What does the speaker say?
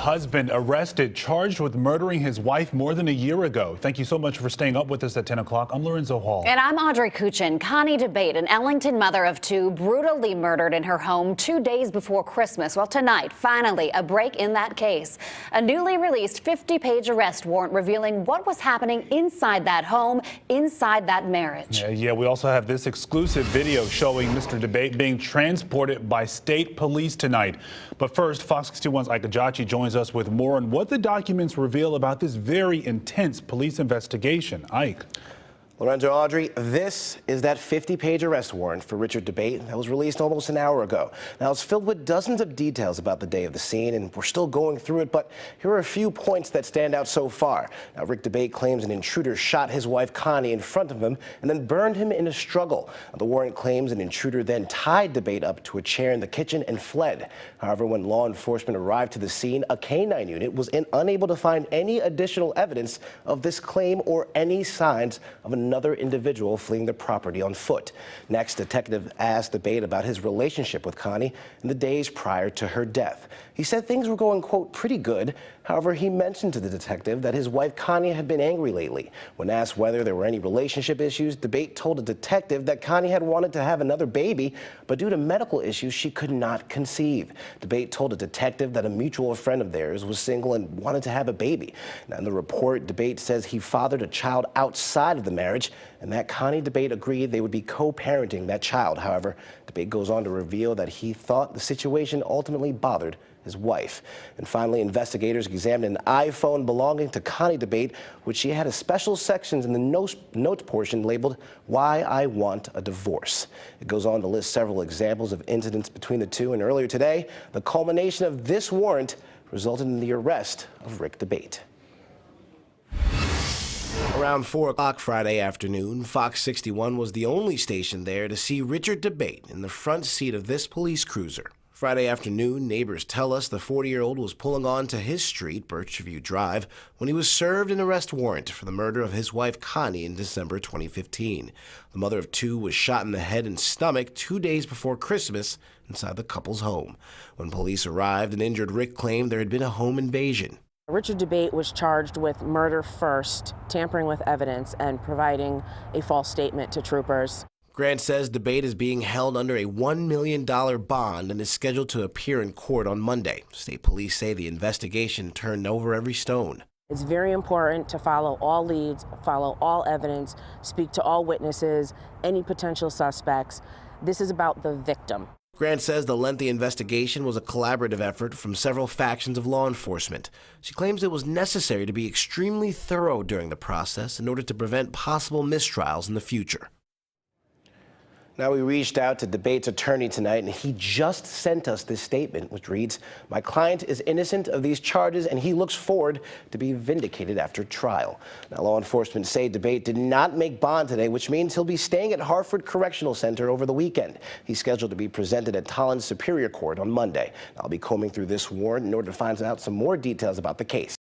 husband arrested, charged with murdering his wife more than a year ago. Thank you so much for staying up with us at 10 o'clock. I'm Lorenzo Hall. And I'm Audrey Kuchin. Connie Dabate, an Ellington mother of two, brutally murdered in her home 2 days before Christmas. Well, tonight, finally, a break in that case. A newly released 50-page arrest warrant revealing what was happening inside that home, inside that marriage. Yeah, we also have this exclusive video showing Mr. Dabate being transported by state police tonight. But first, Fox 61's Ike joins us with more on what the documents reveal about this very intense police investigation. Ike. Lorenzo, Audrey, this is that 50-page arrest warrant for Richard Dabate that was released almost an hour ago. Now, it's filled with dozens of details about the day of the scene, and we're still going through it, but here are a few points that stand out so far. Now, Rick Dabate claims an intruder shot his wife Connie in front of him and then burned him in a struggle. Now, the warrant claims an intruder then tied Dabate up to a chair in the kitchen and fled. However, when law enforcement arrived to the scene, a canine unit was unable to find any additional evidence of this claim or any signs of another individual fleeing the property on foot. Next, detective asked Dabate about his relationship with Connie in the days prior to her death. He said things were going, quote, pretty good. However, he mentioned to the detective that his wife Connie had been angry lately. When asked whether there were any relationship issues, Dabate told the detective that Connie had wanted to have another baby, but due to medical issues, she could not conceive. Dabate told a detective that a mutual friend of theirs was single and wanted to have a baby. Now, in the report, Dabate says he fathered a child outside of the marriage and that Connie Dabate agreed they would be co-parenting that child. However, Dabate goes on to reveal that he thought the situation ultimately bothered his wife. And finally, investigators examined an iPhone belonging to Connie Dabate, which she had a special sections in the notes portion labeled, "Why I Want a Divorce." It goes on to list several examples of incidents between the two, and earlier today, the culmination of this warrant resulted in the arrest of Rick Dabate. Around 4 o'clock Friday afternoon, Fox 61 was the only station there to see Richard Dabate in the front seat of this police cruiser. Friday afternoon, neighbors tell us the 40-year-old was pulling on to his street, Birchview Drive, when he was served an arrest warrant for the murder of his wife Connie in December 2015. The mother of two was shot in the head and stomach 2 days before Christmas inside the couple's home. When police arrived, an injured Rick claimed there had been a home invasion. Richard Dabate was charged with murder first, tampering with evidence, and providing a false statement to troopers. Grant says Dabate is being held under a $1 million bond and is scheduled to appear in court on Monday. State police say the investigation turned over every stone. It's very important to follow all leads, follow all evidence, speak to all witnesses, any potential suspects. This is about the victim. Grant says the lengthy investigation was a collaborative effort from several factions of law enforcement. She claims it was necessary to be extremely thorough during the process in order to prevent possible mistrials in the future. Now, we reached out to Dabate's attorney tonight, and he just sent us this statement, which reads, "My client is innocent of these charges, and he looks forward to be vindicated after trial." Now, law enforcement say Dabate did not make bond today, which means he'll be staying at Hartford Correctional Center over the weekend. He's scheduled to be presented at Tolland Superior Court on Monday. I'll be combing through this warrant in order to find out some more details about the case.